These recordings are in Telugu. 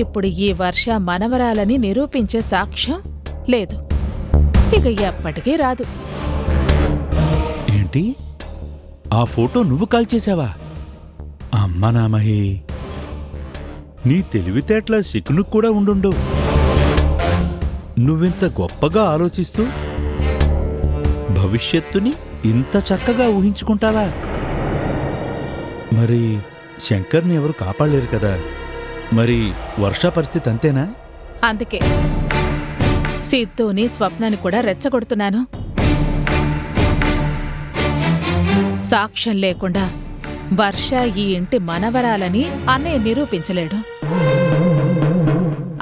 ఇప్పుడు ఈ వర్ష మనవరాలని నిరూపించే సాక్ష్యం లేదు, ఇక ఎప్పటికీ రాదు. ఏంటి, ఆ ఫోటో నువ్వు కాల్చేశావా? అమ్మ నామహి, నీ తెలివితేటల శకును కూడా ఉండుండు. నువ్వింత గొప్పగా ఆలోచిస్తూ భవిష్యత్తుని ఇంత చక్కగా ఊహించుకుంటావా? మరి శంకర్ని ఎవరు కాపాడలేరు కదా, మరి వర్ష పరిస్థితి అంతేనా? అందుకే సిద్ధుని స్వప్నాన్ని కూడా రెచ్చగొడుతున్నాను. సాక్ష్యం లేకుండా వర్ష ఈ ఇంటి మనవరాలని అన్నయ్య నిరూపించలేడు.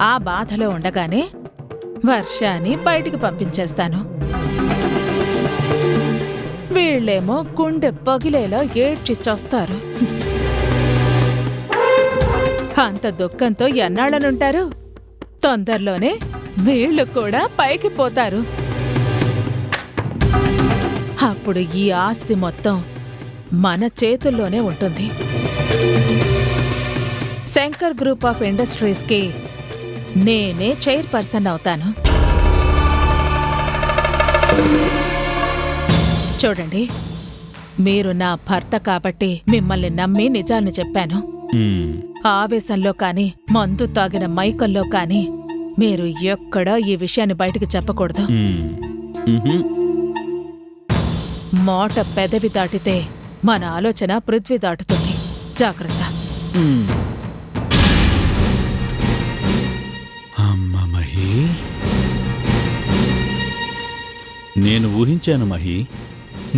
ఆ బాధలో ఉండగానే వర్షాన్ని బయటికి పంపించేస్తాను. వీళ్ళేమో గుండె పగిలేలా ఏడ్చి చస్తారు. అంత దుఃఖంతో ఎన్నాళ్ళనుంటారు? తొందరలోనే వీళ్ళు కూడా పైకి పోతారు. అప్పుడు ఈ ఆస్తి మొత్తం మన చేతుల్లోనే ఉంటుంది. శంకర్ గ్రూప్ ఆఫ్ ఇండస్ట్రీస్కి నేనే చైర్పర్సన్ అవుతాను. చూడండి, మీరు నా భర్త కాబట్టి మిమ్మల్ని నమ్మి నిజాన్ని చెప్పాను. ఆవేశంలో కాని మందు తాగిన మైకల్లో కాని మీరు ఎక్కడా ఈ విషయాన్ని బయటికి చెప్పకూడదు. మాట పెదవి దాటితే మన ఆలోచన పృథ్వీ దాటుతుంది. జాగ్రత్త. అమ్మ మహి, నేను ఊహించాను మహి,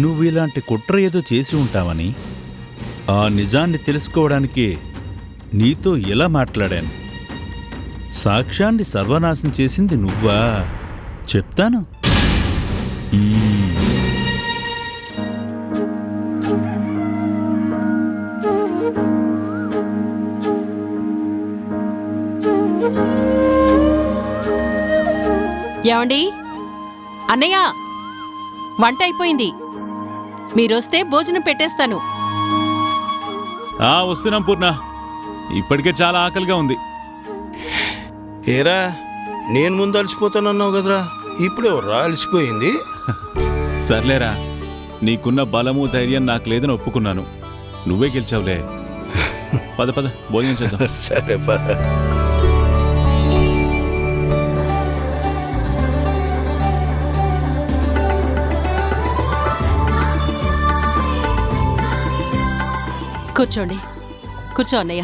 నువ్వు ఇలాంటి కుట్ర ఏదో చేసి ఉంటావని. ఆ నిజాన్ని తెలుసుకోవడానికి నీతో ఎలా మాట్లాడాను. సాక్ష్యాన్ని సర్వనాశం చేసింది నువ్వా? చెప్తాను. ఏమండి, అన్నయ్య, వంట అయిపోయింది. మీరొస్తే భోజనం పెట్టేస్తాను. వస్తున్నాం పూర్ణ, ఇప్పటికే చాలా ఆకలిగా ఉంది. ఏరా, నేను ముందు అలసిపోతానన్నావు కదరా, ఇప్పుడే అలసిపోయింది. సర్లేరా, నీకున్న బలము ధైర్యం నాకు లేదని ఒప్పుకున్నాను. నువ్వే గెలిచావులే. పద పద, భోజనం చేద్దాం. సరే పద. కూర్చోండి, కూర్చో అన్నయ్య.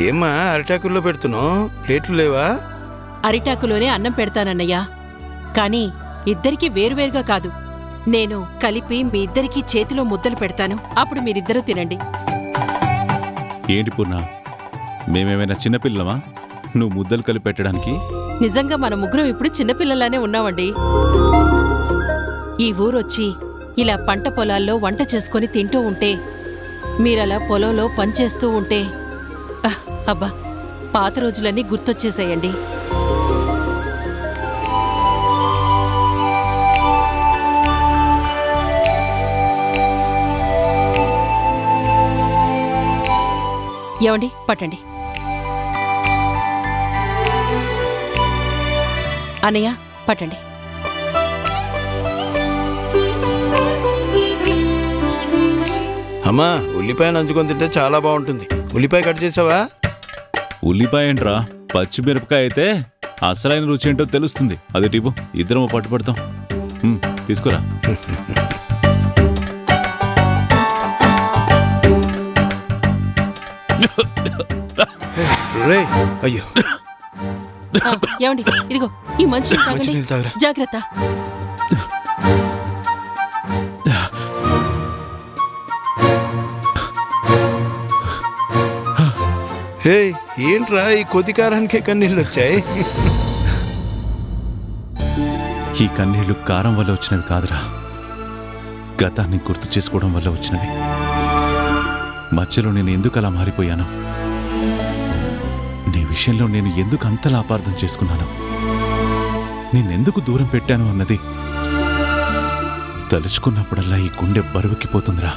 ఏమ్మా అరిటాకుల్లో పెడుతున్నావు? ప్లేట్లు లేవా? అరిటాకులోనే అన్నం పెడతానన్నయ్యా, కానీ ఇద్దరికీ వేరువేరుగా కాదు. నేను కలిపి మీ ఇద్దరికీ చేతిలో ముద్దలు పెడతాను. అప్పుడు మీరిద్దరూ తినండి. ఏంటి పూర్ణ, మేమేమైనా చిన్నపిల్లమా నువ్వు ముద్దలు కలిపి పెట్టడానికి? నిజంగా మన ముగ్గురం ఇప్పుడు చిన్నపిల్లలానే ఉన్నామండి. ఈ ఊరొచ్చి ఇలా పంట పొలాల్లో వంట చేసుకొని తింటూ ఉంటే, మీరలా పొలంలో పనిచేస్తూ ఉంటే, అబ్బా, పాత రోజులన్నీ గుర్తొచ్చేసాయండి. ఏమండి, పట్టండి. అన్నయ్య, పట్టండి. అమ్మా, ఉల్లిపాయ నంచుకొని తింటే చాలా బాగుంటుంది. ఉల్లిపాయ కట్ చేసావా? ఉల్లిపాయ ఏంట్రా, పచ్చిమిరపకాయ అయితే అసలైన రుచి ఏంటో తెలుస్తుంది. అది టిపు, ఇద్దరం పట్టుపడతాం. తీసుకురా. రే, అయ్యో. ఏమండి, ఇదిగో ఈ మంచి జాగ్రత్త. రే, ఏంట్రా ఈ కొద్దికారానికే కన్నీళ్ళు వచ్చాయి? ఈ కన్నీళ్లు కారం వల్ల వచ్చినవి కాదురా, గతాన్ని గుర్తు చేసుకోవడం వల్ల వచ్చినవి. మధ్యలో నేను ఎందుకు అలా మారిపోయాను? నీ విషయంలో నేను ఎందుకు అంతలా అపార్థం చేసుకున్నాను? నిన్నెందుకు దూరం పెట్టాను అన్నది తలుచుకున్నప్పుడల్లా ఈ గుండె బరువెక్కిపోతుందిరా.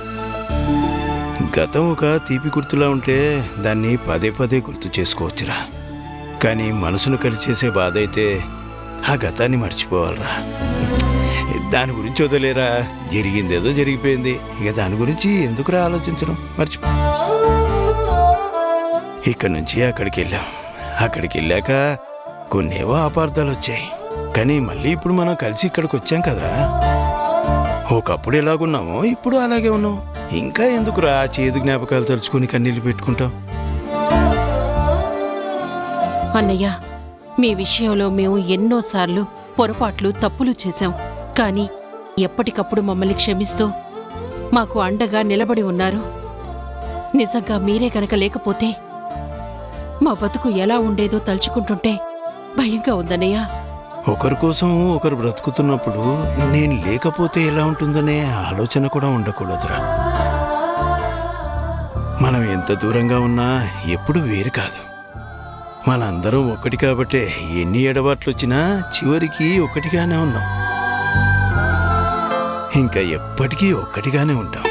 గతం ఒక తీపి గుర్తులా ఉంటే దాన్ని పదే పదే గుర్తు చేసుకోవచ్చురా. కానీ మనసును కలిచేసే బాధ అయితే ఆ గతాన్ని మర్చిపోవాలరా. దాని గురించి వదిలేరా, జరిగిందేదో జరిగిపోయింది. ఇక దాని గురించి ఎందుకురా ఆలోచించడం, మర్చిపో. ఇక్కడి నుంచి అక్కడికి వెళ్ళాం. అక్కడికి వెళ్ళాక కొన్నేవో అపార్థాలు వచ్చాయి. కానీ మళ్ళీ ఇప్పుడు మనం కలిసి ఇక్కడికి వచ్చాం కదరా. ఒకప్పుడు ఎలాగున్నామో ఇప్పుడు అలాగే ఉన్నాం. ఇంకా ఎందుకురా చేదు జ్ఞాపకాలు తలుచుకుని కన్నీళ్లు పెట్టుకుంటాం? అన్నయ్య, మీ విషయంలో మేము ఎన్నోసార్లు పొరపాట్లు తప్పులు చేశాం. కానీ ఎప్పటికప్పుడు మమ్మల్ని క్షమిస్తూ మాకు అండగా నిలబడి ఉన్నారు. నిజంగా మీరే గనక లేకపోతే మా బతుకు ఎలా ఉండేదో తలుచుకుంటుంటే భయంగా ఉందన్నయ్య. ఒకరి కోసం ఒకరు బ్రతుకుతున్నప్పుడు నేను లేకపోతే ఎలా ఉంటుందనే ఆలోచన కూడా ఉండకూడదురా. మనం ఎంత దూరంగా ఉన్నా ఎప్పుడు వేరు కాదు. మనందరం ఒక్కటి కాబట్టే ఎన్ని ఎడబాట్లు వచ్చినా చివరికి ఒక్కటిగానే ఉన్నాం. ఇంకా ఎప్పటికీ ఒక్కటిగానే ఉంటాం.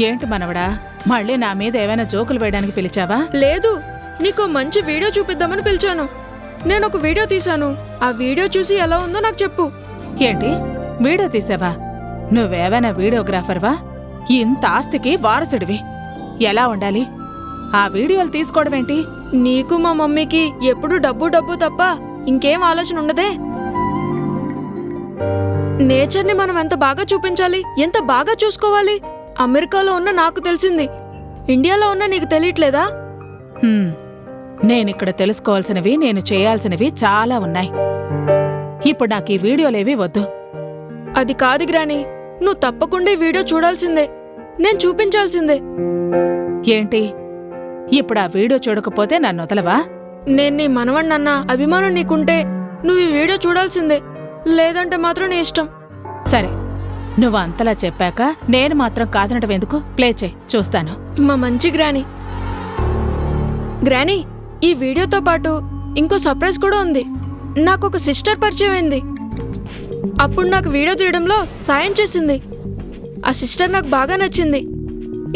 ఏంటి మనవడా, మళ్ళీ నా మీద ఏమైనా జోకులు వేయడానికి పిలిచావా? లేదు, నీకు మంచి వీడియో చూపిద్దామని పిలిచాను. నేను ఒక వీడియో తీశాను. ఆ వీడియో చూసి ఎలా ఉందో నాకు చెప్పు. ఏంటి, వీడియో తీసావా? నువ్వేమైనా వీడియోగ్రాఫర్వా? ఇంత ఆస్తికి వారసుడివి. ఎలా ఉండాలి? ఆ వీడియోలు తీసుకోవడమేంటి? నీకు మా మమ్మీకి ఎప్పుడు డబ్బు డబ్బు తప్ప ఇంకేం ఆలోచన ఉండదే. నేచర్ని మనం ఎంత బాగా చూపించాలి, ఎంత బాగా చూసుకోవాలి. అమెరికాలో ఉన్న నాకు తెలిసింది, ఇండియాలో ఉన్న నీకు తెలియట్లేదా? నేనిక్కడ తెలుసుకోవాల్సినవి, నేను చేయాల్సినవి చాలా ఉన్నాయి. ఇప్పుడు నాకు ఈ వీడియోలేవి వద్దు. అది కాదు గ్రాని, నువ్వు తప్పకుండా ఈ వీడియో చూడాల్సిందే. నేను చూపించాల్సిందే. ఏంటి, ఇప్పుడు ఆ వీడియో చూడకపోతే నన్ను వదలవా? నేను నీ మనవణ్ణన్న అభిమానం నీకుంటే నువ్వు ఈ వీడియో చూడాల్సిందే. లేదంటే మాత్రం నీ ఇష్టం. సరే, నువ్వు అంతలా చెప్పాక నేను మాత్రం కాదనటం ఎందుకు? ప్లే చేయి, చూస్తాను. మా మంచి గ్రాని. గ్రాని, ఈ వీడియోతో పాటు ఇంకో సర్ప్రైజ్ కూడా ఉంది. నాకొక సిస్టర్ పరిచయం అయింది. అప్పుడు నాకు వీడియో తీయడంలో సాయం చేసింది. ఆ సిస్టర్ నాకు బాగా నచ్చింది.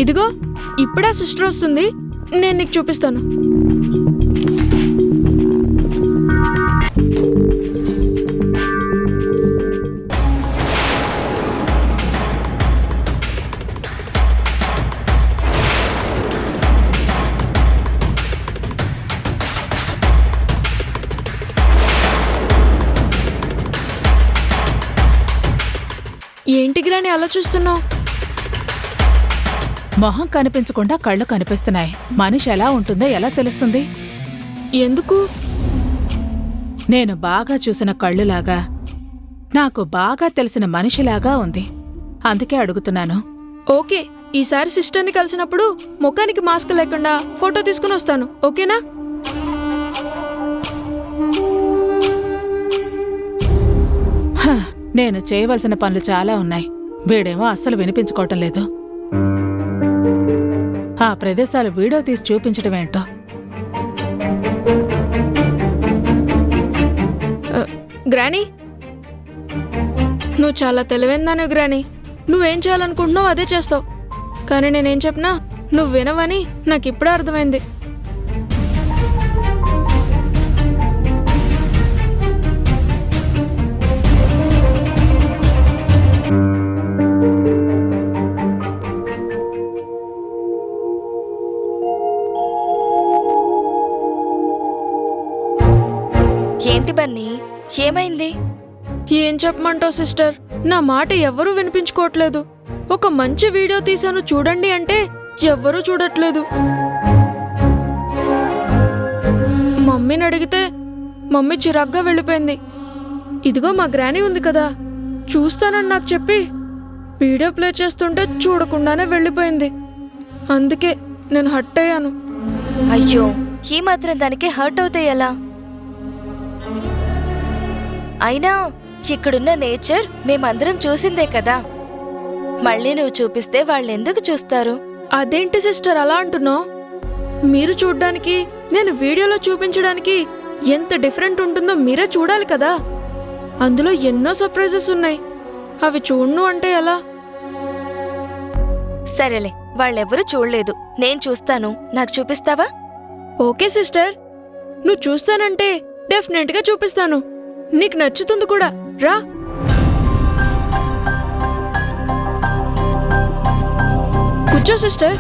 ఇదిగో ఇప్పుడే ఆ సిస్టర్ వస్తుంది, నేను నీకు చూపిస్తాను. ఏంటి గ్రాని అలా చూస్తున్నావు? మొహం కనిపించకుండా కళ్ళు కనిపిస్తున్నాయి. మనిషి ఎలా ఉంటుందో ఎలా తెలుస్తుంది? ఎందుకు? నేను బాగా చూసిన కళ్ళులాగా, నాకు బాగా తెలిసిన మనిషిలాగా ఉంది. అందుకే అడుగుతున్నాను. ఓకే, ఈసారి సిస్టర్ని కలిసినప్పుడు ముఖానికి మాస్క్ లేకుండా ఫోటో తీసుకుని వస్తాను. ఓకేనా? నేను చేయవలసిన పనులు చాలా ఉన్నాయి. వీడేమో అస్సలు వినిపించుకోవటం లేదు. ఆ ప్రదేశాలు వీడియో తీసి చూపించడం ఏంటో. గ్రానీ, నువ్వు చాలా తెలివైందాను గ్రానీ. నువ్వేం చేయాలనుకుంటున్నావు అదే చేస్తావు. కానీ నేనేం చెప్పినా నువ్వు వినవని నాకు ఇప్పుడే అర్థమైంది. ఏంటి బన్నీ, ఏమైంది? ఏం చెప్పమంటావు సిస్టర్, నా మాట ఎవ్వరూ వినిపించుకోవట్లేదు. ఒక మంచి వీడియో తీశాను చూడండి అంటే ఎవ్వరూ చూడట్లేదు. మమ్మీని అడిగితే మమ్మీ చిరాగ్గా వెళ్ళిపోయింది. ఇదిగో మా గ్రానీ ఉంది కదా, చూస్తానని నాకు చెప్పి వీడియో ప్లే చేస్తుంటే చూడకుండానే వెళ్ళిపోయింది. అందుకే నేను హర్ట్ అయ్యాను. అయ్యో, ఈ మాత్రం దానికి హర్ట్ అవుతాయి ఎలా? అయినా ఇక్కడున్న నేచర్ మేమందరం చూసిందే కదా. మళ్ళీ నువ్వు చూపిస్తే వాళ్ళెందుకు చూస్తారు? అదేంటి సిస్టర్ అలా అంటున్నావు? మీరు చూడ్డానికి నేను వీడియోలో చూపించడానికి ఎంత డిఫరెంట్ ఉంటుందో మీరే చూడాలి కదా. అందులో ఎన్నో సర్ప్రైజెస్ ఉన్నాయి. అవి చూడను అంటే ఎలా? సరేలే, వాళ్ళెవరూ చూడలేదు, నేను చూస్తాను. నాకు చూపిస్తావా? ఓకే సిస్టర్, నువ్వు చూస్తానంటే డెఫినెట్గా చూపిస్తాను. నీకు నచ్చుతుంది కూడా, రా. కూర్చో సిస్టర్.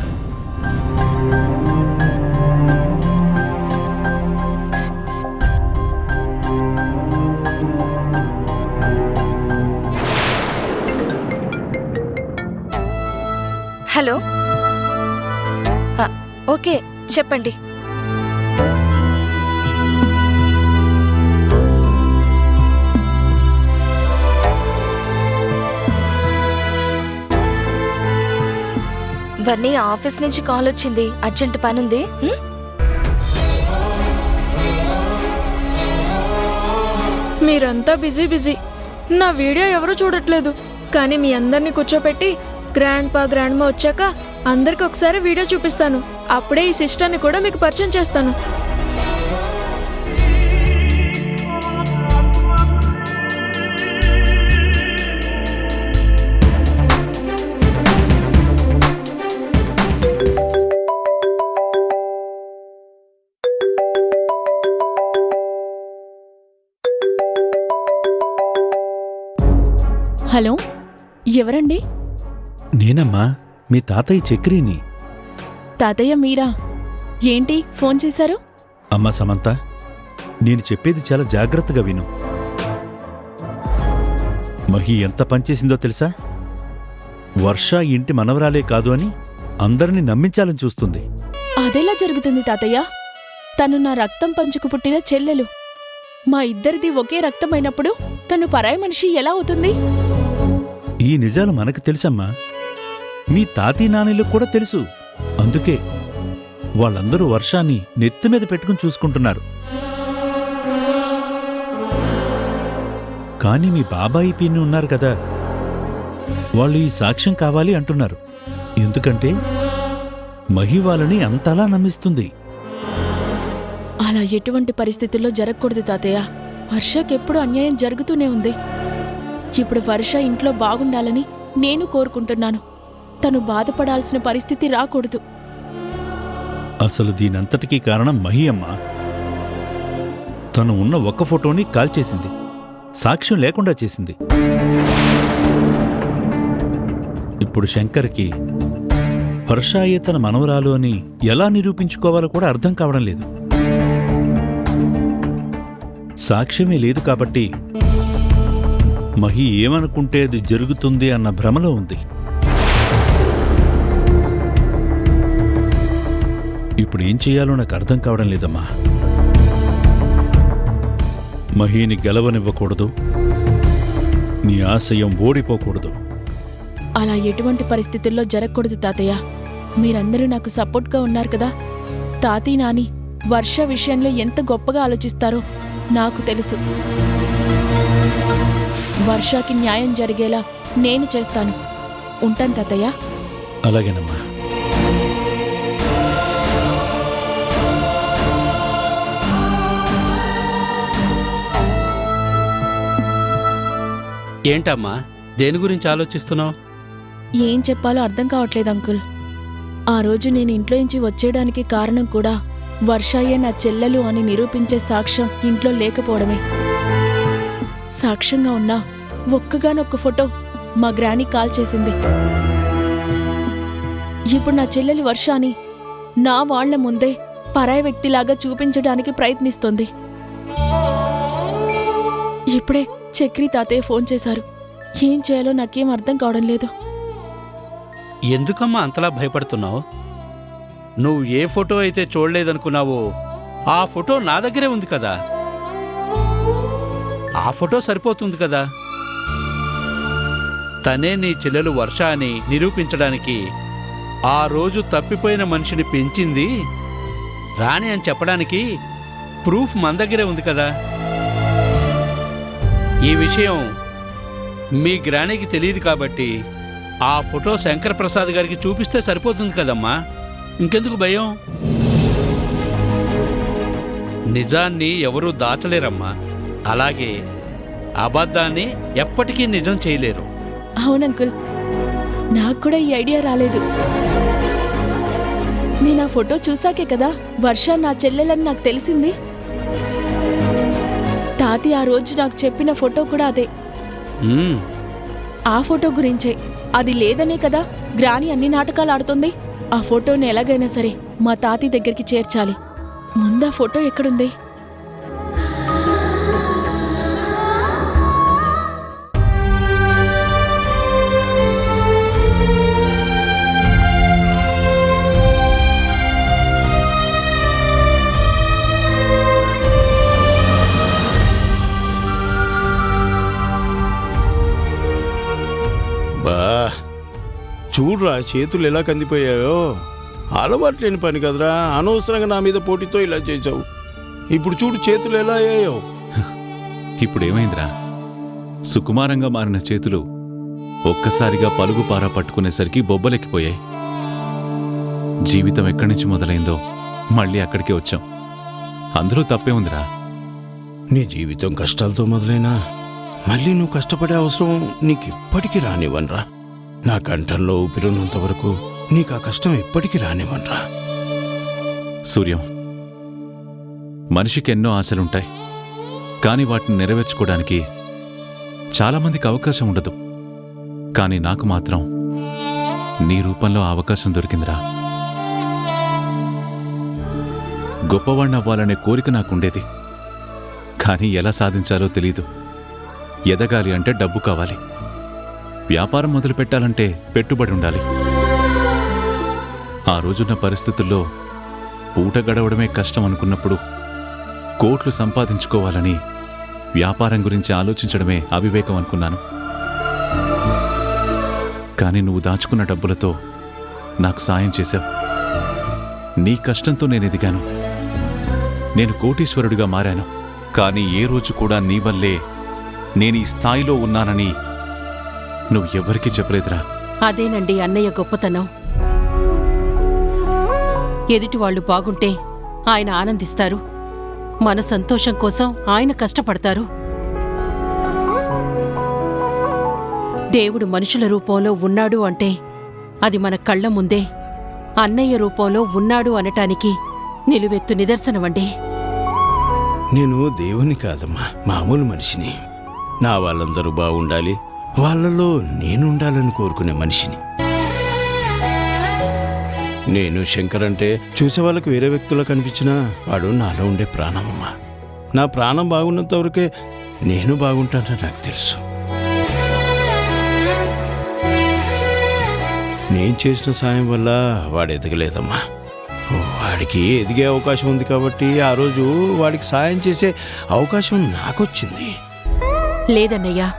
హలో, ఓకే, చెప్పండి. బన్నీ, ఆఫీస్ నుంచి కాల్ వచ్చింది, అర్జెంట్ పనుంది. మీరంతా బిజీ బిజీ. నా వీడియో ఎవరూ చూడట్లేదు. కానీ మీ అందరినీ కూర్చోపెట్టి గ్రాండ్ పా గ్రాండ్ మా వచ్చాక అందరికి ఒకసారి వీడియో చూపిస్తాను. అప్పుడే ఈ సిస్టర్ని కూడా మీకు పరిచయం చేస్తాను. హలో, ఎవరండి? నేనమ్మా, మీ తాతయ్య చక్రిని. తాతయ్య మీరా? ఏంటి ఫోన్ చేశారు? అమ్మా సమంత, నేను చెప్పేది చాలా జాగ్రత్తగా విను. మహి ఎంత పనిచేసిందో తెలుసా? వర్ష ఇంటి మనవరాలే కాదు అని అందరినీ నమ్మించాలని చూస్తుంది. అదెలా జరుగుతుంది తాతయ్య? తను నా రక్తం పంచుకు పుట్టిన చెల్లెలు. మా ఇద్దరిది ఒకే రక్తమైనప్పుడు తను పరాయి మనిషి ఎలా అవుతుంది? ఈ నిజాలు మనకు తెలుసమ్మా, మీ తాతీ నాన్నలకు కూడా తెలుసు. అందుకే వాళ్ళందరూ వర్షాన్ని నెత్తిమీద పెట్టుకుని చూసుకుంటున్నారు. కాని మీ బాబాయి పిన్ని ఉన్నారు కదా, వాళ్ళు ఈ సాక్ష్యం కావాలి అంటున్నారు. ఎందుకంటే మహి వాళ్ళని అంతలా నమ్మిస్తుంది. అలా ఎటువంటి పరిస్థితుల్లో జరగకూడదు తాతయ్య. వర్షకెప్పుడు అన్యాయం జరుగుతూనే ఉంది. ఇప్పుడు వర్ష ఇంట్లో బాగుండాలని నేను కోరుకుంటున్నాను. తను బాధపడాల్సిన పరిస్థితి రాకూడదు. అసలు దీనంతటికీ కారణం మహి అమ్మ. తను ఉన్న ఒక్క ఫోటోని కాల్చేసింది, సాక్ష్యం లేకుండా చేసింది. ఇప్పుడు శంకర్కి వర్షాయే తన మనవరాలు అని ఎలా నిరూపించుకోవాలో కూడా అర్థం కావడం లేదు. సాక్ష్యమే లేదు కాబట్టి మహి ఏమనుకుంటే అది జరుగుతుంది అన్న భ్రమలో ఉంది. ఇప్పుడు ఏం చేయాలో నాకు అర్థం కావడం లేదమ్మా. మహిని గెలవనివ్వకూడదు, నీ ఆశయం ఓడిపోకూడదు. అలా ఎటువంటి పరిస్థితుల్లో జరగకూడదు తాతయ్య. మీరందరూ నాకు సపోర్ట్గా ఉన్నారు కదా. తాతీ నాని వర్ష విషయంలో ఎంత గొప్పగా ఆలోచిస్తారో నాకు తెలుసు. వర్షకి న్యాయం జరిగేలా నేను చేస్తాను. ఉంటాను తాతయ్య. అలాగేనమ్మా. ఏంటమ్మా, దేని గురించి ఆలోచిస్తున్నావు? ఏం చెప్పాలో అర్థం కావట్లేదు అంకుల్. ఆ రోజు నేను ఇంట్లో నుంచి వచ్చేయడానికి కారణం కూడా వర్షాయే నా చెల్లెలు అని నిరూపించే సాక్ష్యం ఇంట్లో లేకపోవడమే. సాక్ష్యంగా ఉన్న ఒక్కగానొక్క ఫోటో మా గ్రాని కాల్ చేసింది. ఇప్పుడు నా చెల్లెలి వర్ష అని నా వాళ్ల ముందే పరాయి వ్యక్తిలాగా చూపించడానికి ప్రయత్నిస్తోంది. ఇప్పుడే చక్రి తాతయ్య ఫోన్ చేశారు. ఏం చేయాలో నాకేం అర్థం కావడం లేదు. ఎందుకమ్మా అంతలా భయపడుతున్నావు? నువ్వు ఏ ఫోటో అయితే చూడలేదనుకున్నావో ఆ ఫోటో నా దగ్గరే ఉంది కదా. ఆ ఫోటో సరిపోతుంది కదా. తనే నీ చెల్లెలు వర్ష అని నిరూపించడానికి ఆ రోజు తప్పిపోయిన మనిషిని పెంచింది రాణి అని చెప్పడానికి ప్రూఫ్ మన దగ్గరే ఉంది కదా. ఈ విషయం మీ గ్రాణికి తెలియదు కాబట్టి ఆ ఫోటో శంకర్ ప్రసాద్ గారికి చూపిస్తే సరిపోతుంది కదమ్మా. ఇంకెందుకు భయం? నిజాన్ని ఎవరూ దాచలేరమ్మా. అలాగే అబద్ధాన్ని ఎప్పటికీ నిజం చేయలేరు. అవునంకుల్, నాకు కూడా ఈ ఐడియా రాలేదు. నేను ఆ ఫోటో చూసాకే కదా వర్ష నా చెల్లెలని నాకు తెలిసింది. తాతి ఆ రోజు నాకు చెప్పిన ఫోటో కూడా అదే. ఆ ఫోటో గురించే. అది లేదనే కదా గ్రాని అన్ని నాటకాలు ఆడుతుంది. ఆ ఫోటోని ఎలాగైనా సరే మా తాతి దగ్గరికి చేర్చాలి. ముందా ఫోటో ఎక్కడుంది? బా చూడురా, చేతులు ఎలా కందిపోయాయో. అలవాటు లేని పని కదరా. అనవసరంగా నా మీద పోటీతో ఇలా చేసావు. ఇప్పుడు చూడు చేతులు ఎలా అయ్యాయో. ఇప్పుడేమైందిరా? సుకుమారంగా మారిన చేతులు ఒక్కసారిగా పలుగుపారా పట్టుకునేసరికి బొబ్బలెక్కిపోయాయి. జీవితం ఎక్కడి నుంచి మొదలైందో మళ్ళీ అక్కడికే వచ్చాం. అందులో తప్పే ఉందిరా. నీ జీవితం కష్టాలతో మొదలైనా మళ్ళీ నువ్వు కష్టపడే అవసరం నీకు ఇప్పటికీ రానివ్వనరా. నా కంఠంలో ఊపిరినంత వరకు నీకు ఆ కష్టం ఎప్పటికీ రానివ్వనరా. సూర్యం, మనిషికి ఎన్నో ఆశలుంటాయి. కానీ వాటిని నెరవేర్చుకోవడానికి చాలామందికి అవకాశం ఉండదు. కానీ నాకు మాత్రం నీ రూపంలో అవకాశం దొరికిందిరా. గొప్పవాణ్ణి అవ్వాలనే కోరిక నాకుండేది. కానీ ఎలా సాధించాలో తెలీదు. ఎదగాలి అంటే డబ్బు కావాలి. వ్యాపారం మొదలు పెట్టాలంటే పెట్టుబడి ఉండాలి. ఆ రోజున్న పరిస్థితుల్లో పూట గడవడమే కష్టం అనుకున్నప్పుడు కోట్లు సంపాదించుకోవాలని వ్యాపారం గురించి ఆలోచించడమే అవివేకం అనుకున్నాను. కానీ నువ్వు దాచుకున్న డబ్బులతో నాకు సాయం చేశావు. నీ కష్టంతో నేను ఎదిగాను. నేను కోటీశ్వరుడిగా మారాను. కానీ ఏ రోజు కూడా నీ వల్లే నేను ఈ స్థాయిలో ఉన్నానని నువ్వు ఎవరికీ చెప్పలేదురా. అదేనండి అన్నయ్య గొప్పతనం. ఎదుటివాళ్లు బాగుంటే ఆయన ఆనందిస్తారు. మన సంతోషం కోసం ఆయన కష్టపడతారు. దేవుడు మనుషుల రూపంలో ఉన్నాడు అంటే అది మన కళ్ల ముందే అన్నయ్య రూపంలో ఉన్నాడు అనటానికి నిలువెత్తు నిదర్శనమండి. నేను దేవుని కాదమ్మా, మామూలు మనిషిని. నా వాళ్ళందరూ బాగుండాలి, వాళ్ళలో నేనుండాలని కోరుకునే మనిషిని. నేను శంకర్ అంటే చూసే వాళ్ళకి వేరే వ్యక్తుల్లో కనిపించినా వాడు నాలో ఉండే ప్రాణమమ్మా. నా ప్రాణం బాగున్నంత వరకే నేను బాగుంటానని నాకు తెలుసు. నేను చేసిన సాయం వల్ల వాడు ఎదగలేదమ్మా. వాడికి ఎదిగే అవకాశం ఉంది కాబట్టి ఆ రోజు వాడికి సాయం చేసే అవకాశం నాకొచ్చింది. లేదన్నయ్యా,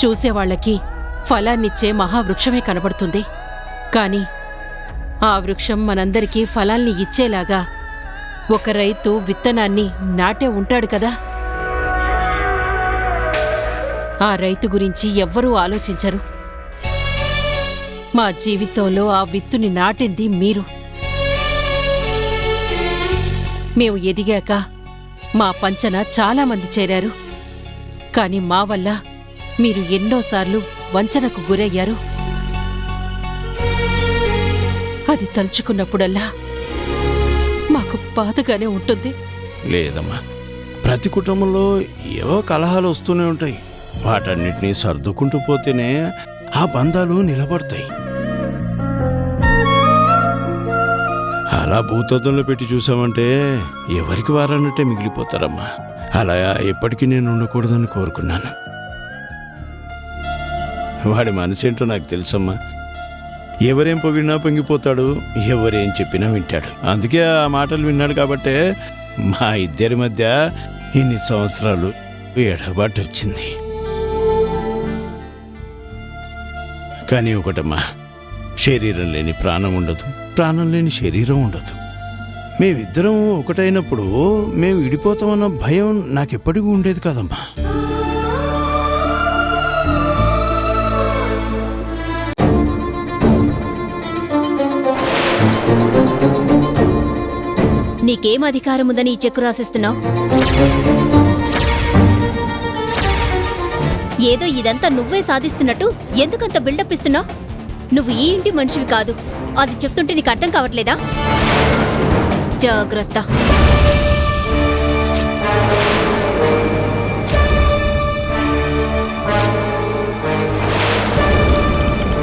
చూసేవాళ్లకి ఫలాన్నిచ్చే మహావృక్షమే కనబడుతుంది. కాని ఆ వృక్షం మనందరికీ ఫలాల్ని ఇచ్చేలాగా ఒక రైతు విత్తనాన్ని నాటే ఉంటాడు కదా. ఆ రైతు గురించి ఎవ్వరూ ఆలోచించరు. మా జీవితంలో ఆ విత్తుని నాటింది మీరు. మేము ఎదిగాక మా పంచన చాలామంది చేరారు. కాని మా వల్ల మీరు ఎన్నోసార్లు వంచనకు గురయ్యారు. అది తలుచుకున్నప్పుడల్లా మాకు బాధగానే ఉంటుంది. లేదమ్మా, ప్రతి కుటుంబంలో ఏవో కలహాలు వస్తూనే ఉంటాయి. వాటన్నిటినీ సర్దుకుంటూ పోతేనే ఆ బంధాలు నిలబడతాయి. అలా భూతద్దంలో పెట్టి చూసామంటే ఎవరికి వారన్నట్టే మిగిలిపోతారమ్మా. అలా ఎప్పటికీ నేను ఉండకూడదని కోరుకున్నాను. వాడి మనసేంటో నాకు తెలుసమ్మా. ఎవరేం పొగిడినా పొంగిపోతాడు, ఎవరేం చెప్పినా వింటాడు. అందుకే ఆ మాటలు విన్నాడు కాబట్టే మా ఇద్దరి మధ్య ఇన్ని సంవత్సరాలు ఎడబాటు వచ్చింది. కానీ ఒకటమ్మా, శరీరం లేని ప్రాణం ఉండదు, ప్రాణం లేని శరీరం ఉండదు. మేమిద్దరం ఒకటైనప్పుడు మేము విడిపోతామన్న భయం నాకెప్పటికీ ఉండేది కదమ్మా. నీకేం అధికారం ఉందని ఈ చెక్కు రాసిస్తున్నావు? ఏదో ఇదంతా నువ్వే సాధిస్తున్నట్టు ఎందుకంత బిల్డప్ ఇస్తున్నావు? నువ్వు ఈ ఇంటి మనిషివి కాదు. అది చెప్తుంటే నీకు అర్థం కావట్లేదా? జాగ్రత్త.